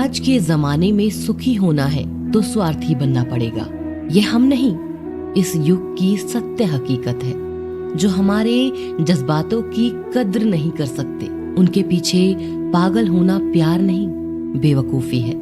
आज के जमाने में सुखी होना है तो स्वार्थी बनना पड़ेगा। ये हम नहीं, इस युग की सत्य हकीकत है। जो हमारे जज्बातों की कद्र नहीं कर सकते, उनके पीछे पागल होना प्यार नहीं, बेवकूफी है।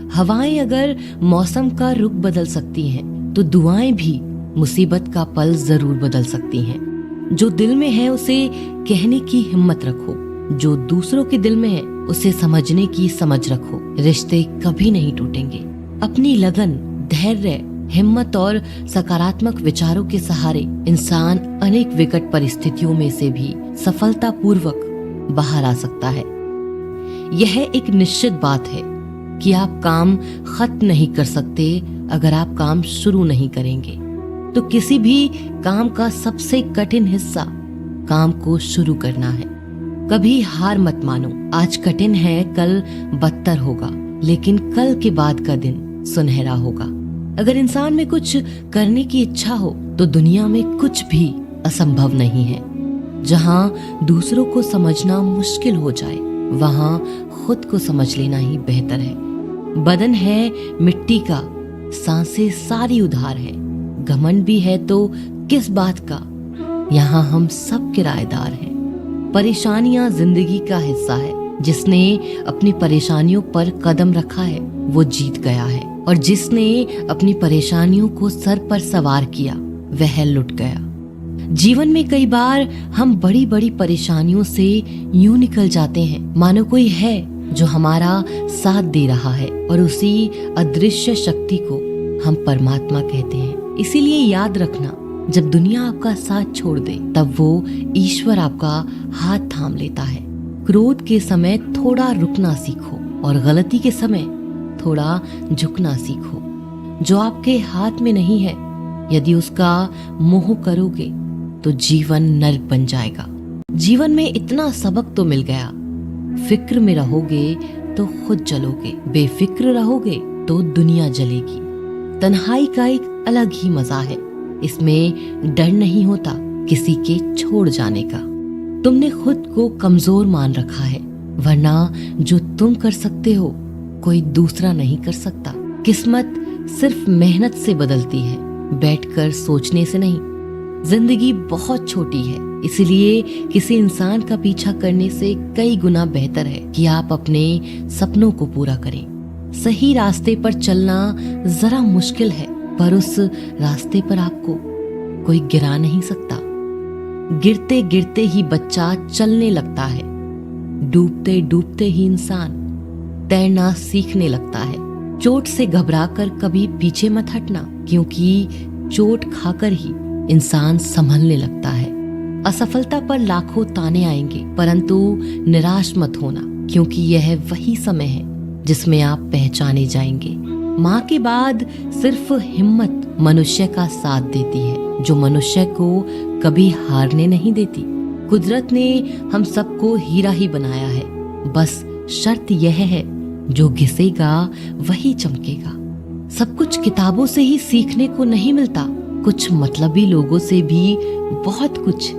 हवाएं अगर मौसम का रुख बदल सकती हैं, तो दुआएं भी मुसीबत का पल जरूर बदल सकती हैं। जो दिल में है उसे कहने की हिम्मत रखो, जो दूसरों के दिल में है उसे समझने की समझ रखो। रिश्ते कभी नहीं टूटेंगे। अपनी लगन, धैर्य, हिम्मत और सकारात्मक विचारों के सहारे इंसान अनेक विकट परिस्थितियों में से भी सफलतापूर्वक बाहर आ सकता है। यह एक निश्चित बात है कि आप काम खत्म नहीं कर सकते अगर आप काम शुरू नहीं करेंगे। तो किसी भी काम का सबसे कठिन हिस्सा काम को शुरू करना है। कभी हार मत मानो। आज कठिन है, कल बदतर होगा, लेकिन कल के बाद का दिन सुनहरा होगा। अगर इंसान में कुछ करने की इच्छा हो तो दुनिया में कुछ भी असंभव नहीं है। जहाँ दूसरों को समझना मुश्किल हो जाए, वहाँ खुद को समझ लेना ही बेहतर है। बदन है मिट्टी का, सांसें सारी उधार है। घमंड भी है तो किस बात का, यहाँ हम सब किराएदार हैं। परेशानियां जिंदगी का हिस्सा है। जिसने अपनी परेशानियों पर कदम रखा है वो जीत गया है, और जिसने अपनी परेशानियों को सर पर सवार किया वह लुट गया। जीवन में कई बार हम बड़ी बड़ी परेशानियों से यूं निकल जाते हैं मानो कोई है जो हमारा साथ दे रहा है, और उसी अदृश्य शक्ति को हम परमात्मा कहते हैं। इसीलिए याद रखना, जब दुनिया आपका साथ छोड़ दे तब वो ईश्वर आपका हाथ थाम लेता है। क्रोध के समय थोड़ा रुकना सीखो और गलती के समय थोड़ा झुकना सीखो। जो आपके हाथ में नहीं है, यदि उसका मोह करोगे तो जीवन नर्क बन जाएगा। जीवन में इतना सबक तो मिल गया, फिक्र में रहोगे तो खुद जलोगे, बेफिक्र रहोगे तो दुनिया जलेगी। तन्हाई का एक अलग ही मजा है। इसमें डर नहीं होता किसी के छोड़ जाने का। तुमने खुद को कमजोर मान रखा है, वरना जो तुम कर सकते हो कोई दूसरा नहीं कर सकता। किस्मत सिर्फ मेहनत से बदलती है, बैठकर सोचने से नहीं। जिंदगी बहुत छोटी है, इसलिए किसी इंसान का पीछा करने से कई गुना बेहतर है कि आप अपने सपनों को पूरा करें। सही रास्ते पर चलना जरा मुश्किल है, पर उस रास्ते पर आपको कोई गिरा नहीं सकता। गिरते गिरते ही बच्चा चलने लगता है, डूबते डूबते ही इंसान तैरना सीखने लगता है। चोट से घबराकर कभी पीछे मत हटना, क्योंकि चोट खाकर ही इंसान संभलने लगता है। असफलता पर लाखों ताने आएंगे, परंतु निराश मत होना, क्योंकि यह वही समय है जिसमें आप पहचाने जाएंगे। माँ के बाद सिर्फ हिम्मत मनुष्य का साथ देती है, जो मनुष्य को कभी हारने नहीं देती। कुदरत ने हम सबको हीरा ही बनाया है, बस शर्त यह है जो घिसेगा वही चमकेगा। सब कुछ किताबों से ही सीखने को नहीं मिलता, कुछ मतलबी लोगों से भी बहुत कुछ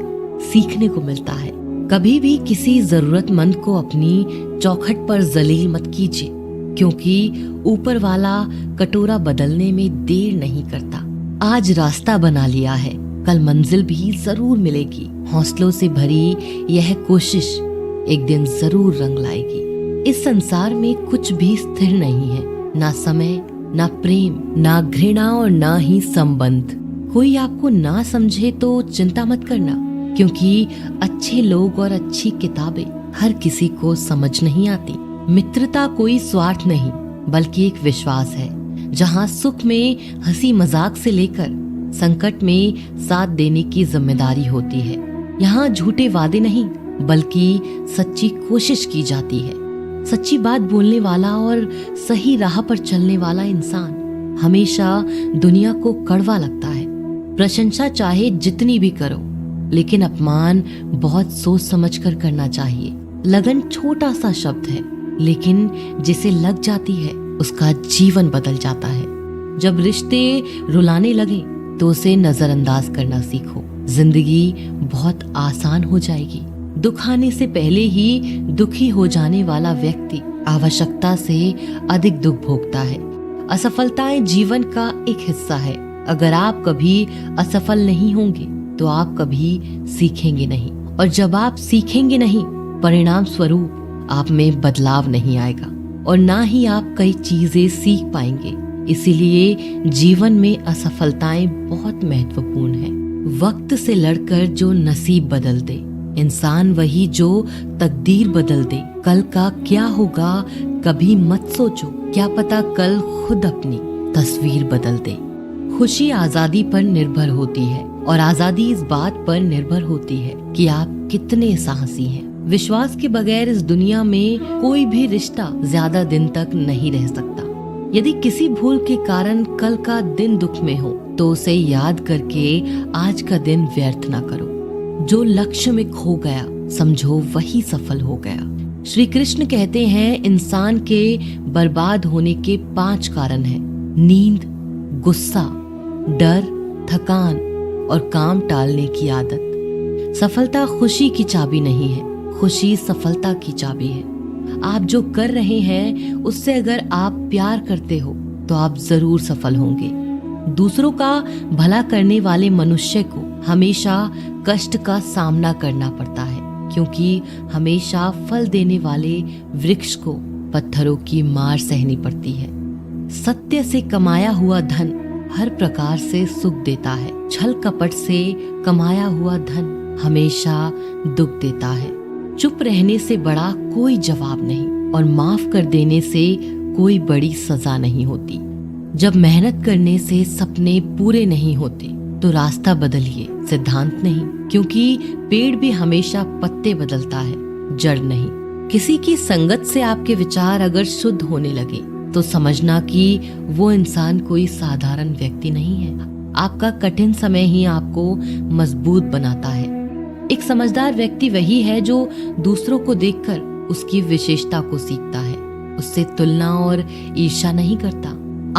सीखने को मिलता है। कभी भी किसी जरूरतमंद को अपनी चौखट पर जलील मत कीजिए, क्योंकि ऊपर वाला कटोरा बदलने में देर नहीं करता। आज रास्ता बना लिया है, कल मंजिल भी जरूर मिलेगी। हौसलों से भरी यह कोशिश एक दिन जरूर रंग लाएगी। इस संसार में कुछ भी स्थिर नहीं है, ना समय, ना प्रेम, ना घृणा और ना ही संबंध। कोई आपको ना समझे तो चिंता मत करना, क्योंकि अच्छे लोग और अच्छी किताबें हर किसी को समझ नहीं आती। मित्रता कोई स्वार्थ नहीं, बल्कि एक विश्वास है, जहाँ सुख में हंसी मजाक से लेकर संकट में साथ देने की जिम्मेदारी होती है। यहाँ झूठे वादे नहीं, बल्कि सच्ची कोशिश की जाती है। सच्ची बात बोलने वाला और सही राह पर चलने वाला इंसान हमेशा दुनिया को कड़वा लगता है। प्रशंसा चाहे जितनी भी करो, लेकिन अपमान बहुत सोच समझ कर करना चाहिए। लगन छोटा सा शब्द है, लेकिन जिसे लग जाती है उसका जीवन बदल जाता है। जब रिश्ते रुलाने लगे तो उसे नजरअंदाज करना सीखो। जिंदगी बहुत आसान हो जाएगी। दुख आने से पहले ही दुखी हो जाने वाला व्यक्ति आवश्यकता से अधिक दुख भोगता है। असफलताएं जीवन का एक हिस्सा है। अगर आप कभी असफल नहीं होंगे तो आप कभी सीखेंगे नहीं, और जब आप सीखेंगे नहीं, परिणाम स्वरूप आप में बदलाव नहीं आएगा और ना ही आप कई चीजें सीख पाएंगे। इसीलिए जीवन में असफलताएं बहुत महत्वपूर्ण हैं। वक्त से लड़कर जो नसीब बदल दे, इंसान वही जो तकदीर बदल दे। कल का क्या होगा कभी मत सोचो, क्या पता कल खुद अपनी तस्वीर बदल दे। खुशी आजादी पर निर्भर होती है और आजादी इस बात पर निर्भर होती है कि आप कितने साहसी हैं। विश्वास के बगैर इस दुनिया में कोई भी रिश्ता ज्यादा दिन तक नहीं रह सकता। यदि किसी भूल के कारण कल का दिन दुख में हो तो उसे याद करके आज का दिन व्यर्थ ना करो। जो लक्ष्य में खो गया समझो वही सफल हो गया। श्री कृष्ण कहते हैं इंसान के बर्बाद होने के 5 कारण हैं: नींद, गुस्सा, डर, थकान और काम टालने की आदत। सफलता खुशी की चाबी नहीं है, खुशी सफलता की चाबी है। आप जो कर रहे हैं उससे अगर आप प्यार करते हो तो आप जरूर सफल होंगे। दूसरों का भला करने वाले मनुष्य को हमेशा कष्ट का सामना करना पड़ता है, क्योंकि हमेशा फल देने वाले वृक्ष को पत्थरों की मार सहनी पड़ती है। सत्य से कमाया हुआ धन हर प्रकार से सुख देता है। छल कपट से कमाया हुआ धन हमेशा दुख देता है। चुप रहने से बड़ा कोई जवाब नहीं और माफ कर देने से कोई बड़ी सजा नहीं होती। जब मेहनत करने से सपने पूरे नहीं होते तो रास्ता बदलिए, सिद्धांत नहीं, क्योंकि पेड़ भी हमेशा पत्ते बदलता है, जड़ नहीं। किसी की संगत से आपके विचार अगर शुद्ध होने लगे तो समझना कि वो इंसान कोई साधारण व्यक्ति नहीं है। आपका कठिन समय ही आपको मजबूत बनाता है। एक समझदार व्यक्ति वही है जो दूसरों को देखकर उसकी विशेषता को सीखता है, उससे तुलना और ईर्ष्या नहीं करता।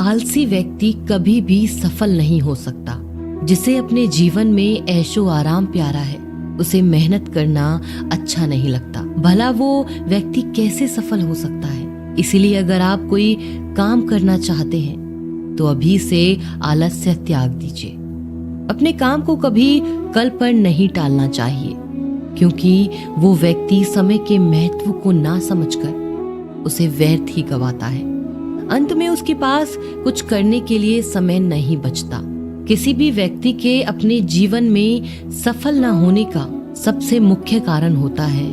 आलसी व्यक्ति कभी भी सफल नहीं हो सकता। जिसे अपने जीवन में ऐशो आराम प्यारा है उसे मेहनत करना अच्छा नहीं लगता। भला वो व्यक्ति कैसे सफल हो सकता है? इसीलिए अगर आप कोई काम करना चाहते हैं तो अभी से आलस्य त्याग दीजिए। अपने काम को कभी कल पर नहीं टालना चाहिए, क्योंकि वो व्यक्ति समय के महत्व को ना समझकर उसे व्यर्थ ही गवाता है। अंत में उसके पास कुछ करने के लिए समय नहीं बचता। किसी भी व्यक्ति के अपने जीवन में सफल न होने का सबसे मुख्य कारण होता है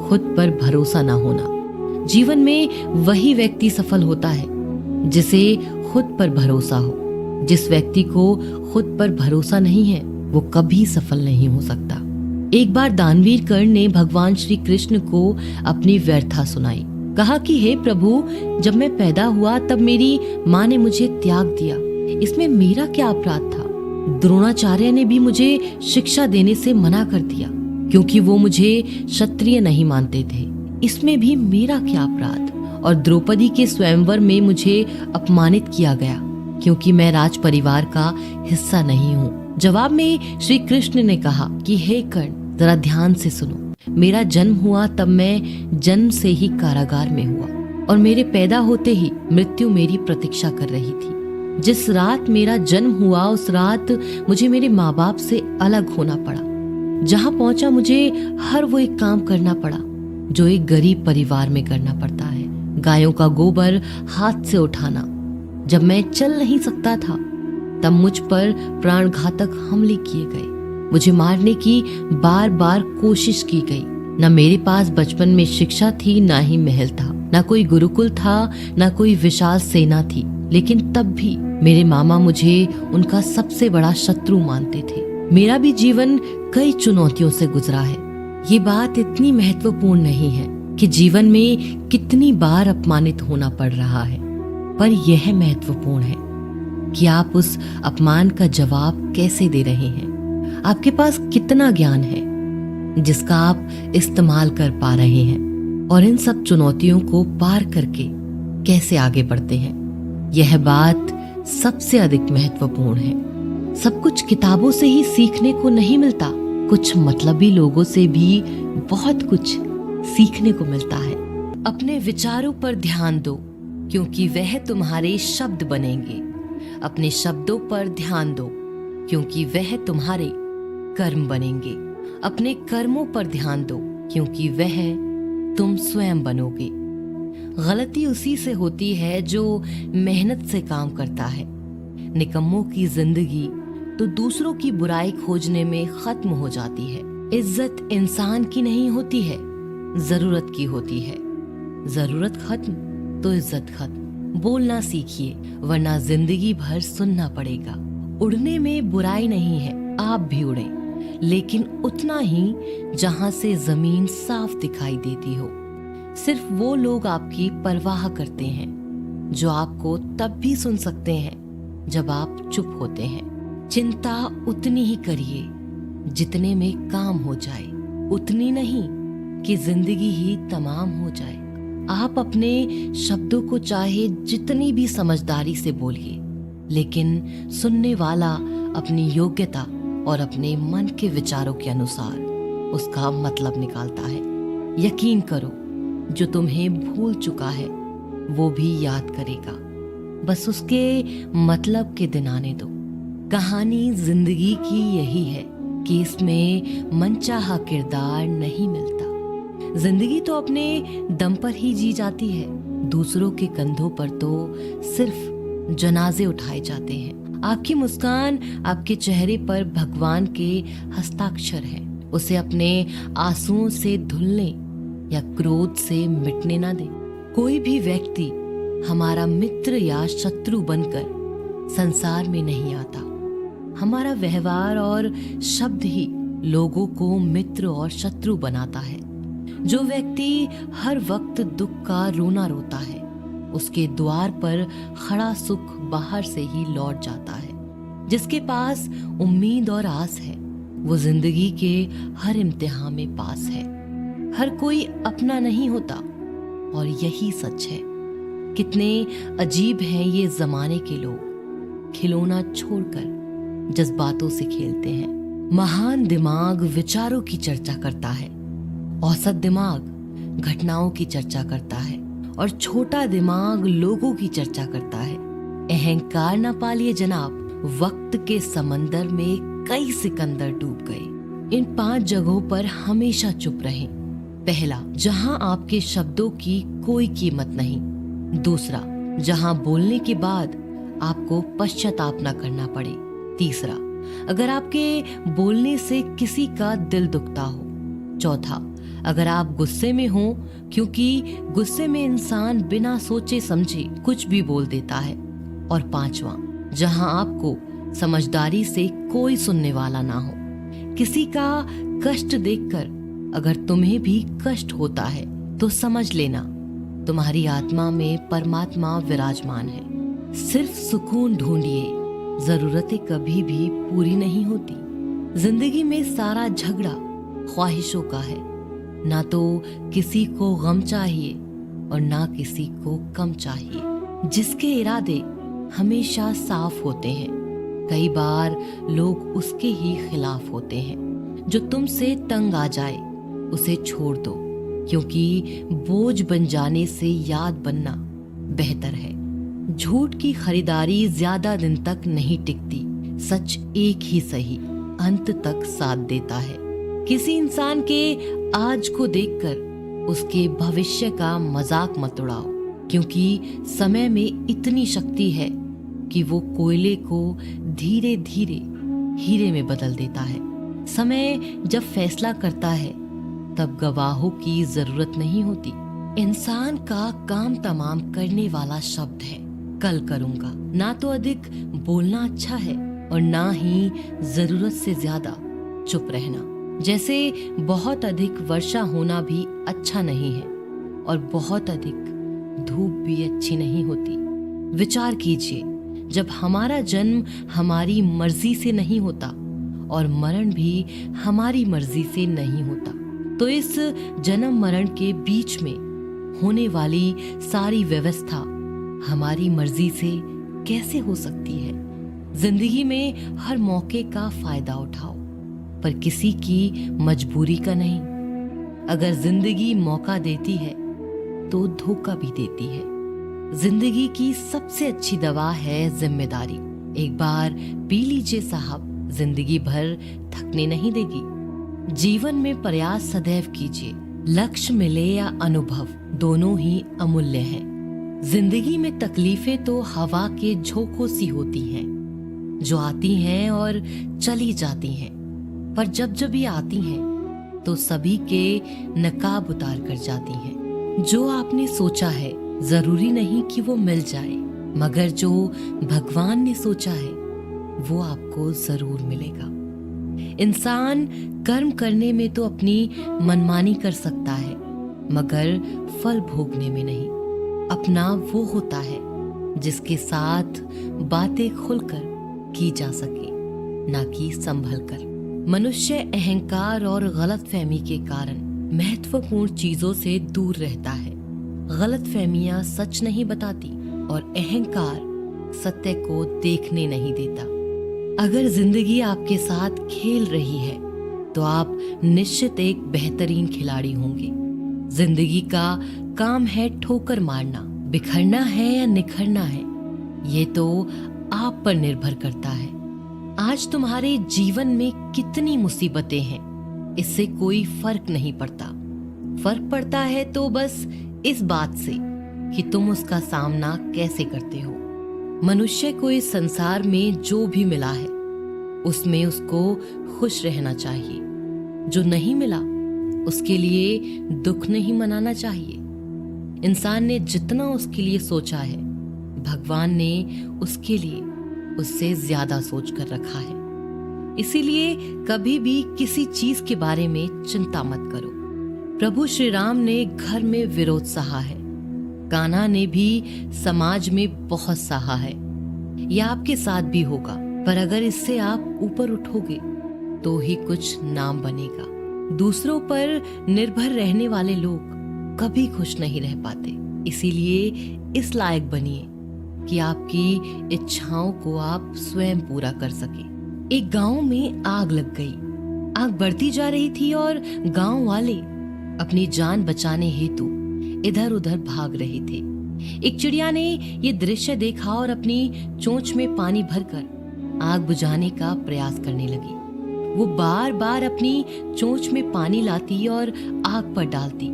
खुद पर भरोसा न होना। जीवन में वही व्यक्ति सफल होता है जिसे खुद पर भरोसा हो। जिस व्यक्ति को खुद पर भरोसा नहीं है वो कभी सफल नहीं हो सकता। एक बार दानवीर कर्ण ने भगवान श्री कृष्ण को अपनी व्यर्था सुनाई। कहा कि हे प्रभु, जब मैं पैदा हुआ तब मेरी माँ ने मुझे त्याग दिया, इसमें मेरा क्या अपराध था? द्रोणाचार्य ने भी मुझे शिक्षा देने से मना कर दिया क्योंकि वो मुझे क्षत्रिय नहीं मानते थे, इसमें भी मेरा क्या अपराध? और द्रौपदी के स्वयंवर में मुझे अपमानित किया गया क्योंकि मैं राज परिवार का हिस्सा नहीं हूँ। जवाब में श्री कृष्ण ने कहा कि हे कर्ण, जरा ध्यान से सुनो। मेरा जन्म हुआ तब मैं जन्म से ही कारागार में हुआ और मेरे पैदा होते ही मृत्यु मेरी प्रतीक्षा कर रही थी। जिस रात मेरा जन्म हुआ उस रात मुझे मेरे माँ बाप से अलग होना पड़ा। जहाँ पहुँचा मुझे हर वो एक काम करना पड़ा जो एक गरीब परिवार में करना पड़ता है। गायों का गोबर हाथ से उठाना। जब मैं चल नहीं सकता था तब मुझ पर प्राणघातक हमले किए गए। मुझे मारने की बार बार कोशिश की गई। न मेरे पास बचपन में शिक्षा थी, ना ही महल था, ना कोई गुरुकुल था, ना कोई विशाल सेना थी। लेकिन तब भी मेरे मामा मुझे उनका सबसे बड़ा शत्रु मानते थे। मेरा भी जीवन कई चुनौतियों से गुजरा है। ये बात इतनी महत्वपूर्ण नहीं है कि जीवन में कितनी बार अपमानित होना पड़ रहा है, पर यह महत्वपूर्ण है कि आप उस अपमान का जवाब कैसे दे रहे हैं। आपके पास कितना ज्ञान है जिसका आप इस्तेमाल कर पा रहे हैं और इन सब चुनौतियों को पार करके कैसे आगे बढ़ते हैं। यह बात सबसे अधिक महत्वपूर्ण है। सब कुछ किताबों से ही सीखने को नहीं मिलता, कुछ मतलबी लोगों से भी बहुत कुछ सीखने को मिलता है। अपने विचारों पर ध्यान दो, क्योंकि वह तुम्हारे शब्द बनेंगे। अपने शब्दों पर ध्यान दो, क्योंकि वह तुम्हारे कर्म बनेंगे। अपने कर्मों पर ध्यान दो, क्योंकि वह तुम स्वयं बनोगे। गलती उसी से होती है जो मेहनत से काम करता है। निकम्मों की जिंदगी तो दूसरों की बुराई खोजने में खत्म हो जाती है। इज्जत इंसान की नहीं होती है, जरूरत की होती है। जरूरत खत्म तो इज्जत खत्म। बोलना सीखिए, वरना जिंदगी भर सुनना पड़ेगा। उड़ने में बुराई नहीं है, आप भी उड़ें, लेकिन उतना ही जहां से जमीन साफ दिखाई देती हो। सिर्फ वो लोग आपकी परवाह करते हैं जो आपको तब भी सुन सकते हैं जब आप चुप होते हैं। चिंता उतनी ही करिए जितने में काम हो जाए, उतनी नहीं कि जिंदगी ही तमाम हो जाए। आप अपने शब्दों को चाहे जितनी भी समझदारी से बोलिए, लेकिन सुनने वाला अपनी योग्यता और अपने मन के विचारों के अनुसार उसका मतलब निकालता है। यकीन करो, जो तुम्हें भूल चुका है वो भी याद करेगा। बस उसके मतलब के दिन आने दो। कहानी जिंदगी की यही है कि इसमें मनचाहा किरदार नहीं मिलता। जिंदगी तो अपने दम पर ही जी जाती है। दूसरों के कंधों पर तो सिर्फ जनाजे उठाए जाते हैं। आपकी मुस्कान आपके चेहरे पर भगवान के हस्ताक्षर है। उसे अपने आंसुओं से धुलने या क्रोध से मिटने ना दें। कोई भी व्यक्ति हमारा मित्र या शत्रु बनकर संसार में नहीं आता। हमारा व्यवहार और शब्द ही लोगों को मित्र और शत्रु बनाता है। जो व्यक्ति हर वक्त दुख का रोना रोता है, उसके द्वार पर खड़ा सुख बाहर से ही लौट जाता है। जिसके पास उम्मीद और आस है, वो जिंदगी के हर इम्तिहान में पास है। हर कोई अपना नहीं होता, और यही सच है। कितने अजीब हैं ये जमाने के लोग, खिलौना छोड़कर जज्बातों से खेलते हैं। महान दिमाग विचारों की चर्चा करता है, औसत दिमाग घटनाओं की चर्चा करता है, और छोटा दिमाग लोगों की चर्चा करता है। अहंकार न पालिए जनाब, वक्त के समंदर में कई सिकंदर डूब गए। इन 5 जगहों पर हमेशा चुप रहें। पहला, जहां आपके शब्दों की कोई कीमत नहीं। दूसरा, जहां बोलने के बाद आपको पश्चाताप न करना पड़े। तीसरा, अगर आपके बोलने से किसी का दिल दुखता हो। चौथा, अगर आप गुस्से में हो, क्योंकि गुस्से में इंसान बिना सोचे समझे कुछ भी बोल देता है। और पांचवा, जहां आपको समझदारी से कोई सुनने वाला ना हो। किसी का कष्ट देखकर अगर तुम्हें भी कष्ट होता है तो समझ लेना, तुम्हारी आत्मा में परमात्मा विराजमान है। सिर्फ सुकून ढूंढिए, जरूरतें कभी भी पूरी नहीं होती। जिंदगी में सारा झगड़ा ख्वाहिशों का है। ना तो किसी को गम चाहिए और ना किसी को कम चाहिए। जिसके इरादे हमेशा साफ होते हैं, कई बार लोग उसके ही खिलाफ होते हैं। जो तुमसे तंग आ जाए उसे छोड़ दो, क्योंकि बोझ बन जाने से याद बनना बेहतर है। झूठ की खरीदारी ज्यादा दिन तक नहीं टिकती। सच एक ही सही अंत तक साथ देता है। किसी इंसान के आज को देखकर उसके भविष्य का मजाक मत उड़ाओ, क्योंकि समय में इतनी शक्ति है कि वो कोयले को धीरे धीरे हीरे में बदल देता है। समय जब फैसला करता है तब गवाहों की जरूरत नहीं होती। इंसान का काम तमाम करने वाला शब्द है कल करूंगा। ना तो अधिक बोलना अच्छा है और ना ही जरूरत से ज्यादा चुप रहना। जैसे बहुत अधिक वर्षा होना भी अच्छा नहीं है और बहुत अधिक धूप भी अच्छी नहीं होती। विचार कीजिए, जब हमारा जन्म हमारी मर्जी से नहीं होता और मरण भी हमारी मर्जी से नहीं होता, तो इस जन्म मरण के बीच में होने वाली सारी व्यवस्था हमारी मर्जी से कैसे हो सकती है। जिंदगी में हर मौके का फायदा उठाओ, पर किसी की मजबूरी का नहीं। अगर जिंदगी मौका देती है तो धोखा भी देती है। जिंदगी की सबसे अच्छी दवा है जिम्मेदारी। एक बार पी लीजिए साहब, जिंदगी भर थकने नहीं देगी। जीवन में प्रयास सदैव कीजिए, लक्ष्य मिले या अनुभव, दोनों ही अमूल्य हैं। जिंदगी में तकलीफें तो हवा के झोंकों सी होती हैं, जो आती हैं और चली जाती हैं, पर जब ये आती हैं तो सभी के नकाब उतार कर जाती हैं। जो आपने सोचा है जरूरी नहीं कि वो मिल जाए, मगर जो भगवान ने सोचा है वो आपको जरूर मिलेगा। इंसान कर्म करने में तो अपनी मनमानी कर सकता है, मगर फल भोगने में नहीं। अपना वो होता है जिसके साथ बातें खुलकर की जा सके, ना कि संभल कर। मनुष्य अहंकार और गलतफहमी के कारण महत्वपूर्ण चीजों से दूर रहता है। गलतफहमियां सच नहीं बताती और अहंकार सत्य को देखने नहीं देता। अगर जिंदगी आपके साथ खेल रही है तो आप निश्चित एक बेहतरीन खिलाड़ी होंगे। जिंदगी का काम है ठोकर मारना, बिखरना है या निखरना है, ये तो आप पर निर्भर करता है। आज तुम्हारे जीवन में कितनी मुसीबतें हैं, इससे कोई फर्क नहीं पड़ता। फर्क पड़ता है तो बस इस बात से कि तुम उसका सामना कैसे करते हो। मनुष्य को इस संसार में जो भी मिला है उसमें उसको खुश रहना चाहिए। जो नहीं मिला उसके लिए दुख नहीं मनाना चाहिए। इंसान ने जितना उसके लिए सोचा है, भगवान ने उसके लिए उससे ज्यादा सोच कर रखा है। इसीलिए कभी भी किसी चीज के बारे में चिंता मत करो। प्रभु श्री राम ने घर में विरोध सहा है, कान्हा ने भी समाज में बहुत सहा है। यह आपके साथ भी होगा, पर अगर इससे आप ऊपर उठोगे तो ही कुछ नाम बनेगा। दूसरों पर निर्भर रहने वाले लोग कभी खुश नहीं रह पाते। इसीलिए इस लायक बनिए कि आपकी इच्छाओं को आप स्वयं पूरा कर सके। एक गांव में आग लग गई। आग बढ़ती जा रही थी और गांव वाले अपनी जान बचाने हेतु इधर उधर भाग रहे थे। एक चिड़िया ने ये दृश्य देखा और अपनी चोंच में पानी भरकर आग बुझाने का प्रयास करने लगी। वो बार बार अपनी चोंच में पानी लाती और आग पर डालती।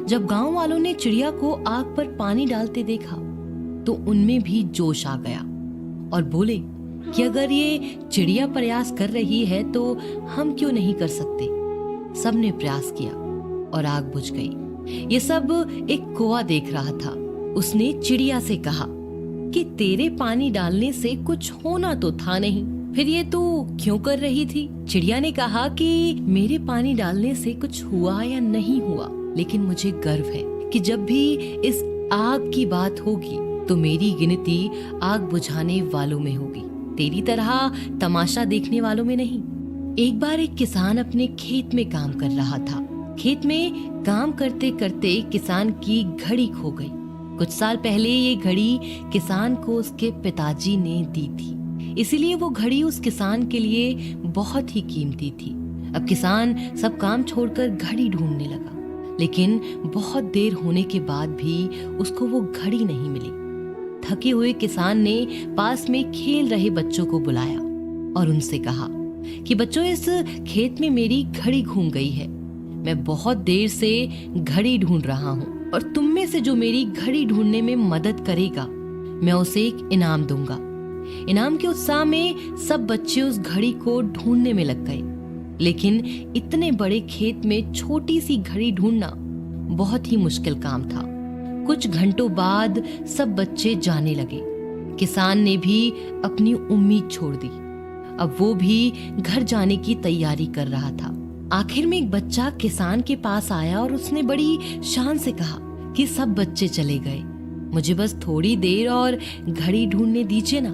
जब गांव वालों ने चिड़िया को आग पर पानी डालते देखा तो उनमें भी जोश आ गया और बोले कि अगर ये चिड़िया प्रयास कर रही है तो हम क्यों नहीं कर सकते। सबने प्रयास किया और आग बुझ गई। ये सब एक कौवा देख रहा था। उसने चिड़िया से कहा कि तेरे पानी डालने से कुछ होना तो था नहीं, फिर ये तू क्यों कर रही थी। चिड़िया ने कहा कि मेरे पानी डालने से कुछ हुआ या नहीं हुआ, लेकिन मुझे गर्व है कि जब भी इस आग की बात होगी तो मेरी गिनती आग बुझाने वालों में होगी, तेरी तरह तमाशा देखने वालों में नहीं। एक बार एक किसान अपने खेत में काम कर रहा था। खेत में काम करते करते किसान की घड़ी खो गई। कुछ साल पहले ये घड़ी किसान को उसके पिताजी ने दी थी, इसीलिए वो घड़ी उस किसान के लिए बहुत ही कीमती थी। अब किसान सब काम छोड़कर घड़ी ढूंढने लगा, लेकिन बहुत देर होने के बाद भी उसको वो घड़ी नहीं मिली। थके हुए किसान ने पास में खेल रहे बच्चों को बुलाया और उनसे कहा कि बच्चों, इस खेत में मेरी घड़ी घूम गई है। मैं बहुत देर से घड़ी ढूंढ रहा हूँ और तुम में से जो मेरी घड़ी ढूंढने में मदद करेगा मैं उसे एक इनाम दूंगा। इनाम के उत्साह में सब बच्चे उस घड़ी को ढूंढने में लग गए, लेकिन इतने बड़े खेत में छोटी सी घड़ी ढूंढना बहुत ही मुश्किल काम था। कुछ घंटों बाद सब बच्चे जाने लगे। किसान ने भी अपनी उम्मीद छोड़ दी। अब वो भी घर जाने की तैयारी कर रहा था। आखिर में एक बच्चा किसान के पास आया और उसने बड़ी शान से कहा कि सब बच्चे चले गए, मुझे बस थोड़ी देर और घड़ी ढूंढने दीजिए ना।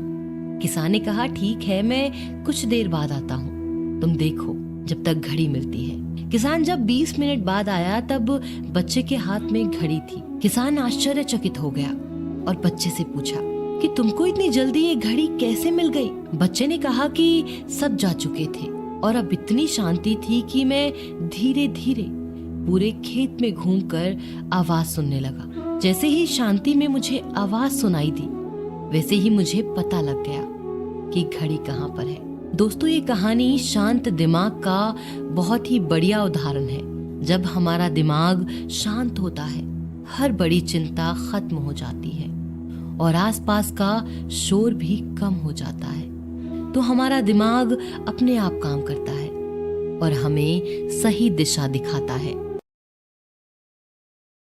किसान ने कहा, ठीक है, मैं कुछ देर बाद आता हूँ, तुम देखो जब तक घड़ी मिलती है। किसान जब 20 मिनट बाद आया तब बच्चे के हाथ में घड़ी थी। किसान आश्चर्यचकित हो गया और बच्चे से पूछा कि तुमको इतनी जल्दी ये घड़ी कैसे मिल गई। बच्चे ने कहा कि सब जा चुके थे और अब इतनी शांति थी कि मैं धीरे धीरे पूरे खेत में घूमकर आवाज सुनने लगा। जैसे ही शांति में मुझे आवाज सुनाई दी, वैसे ही मुझे पता लग गया कि घड़ी कहाँ पर है। दोस्तों, ये कहानी शांत दिमाग का बहुत ही बढ़िया उदाहरण है। जब हमारा दिमाग शांत होता है, हर बड़ी चिंता खत्म हो जाती है और आसपास का शोर भी कम हो जाता है। तो हमारा दिमाग अपने आप काम करता है और हमें सही दिशा दिखाता है।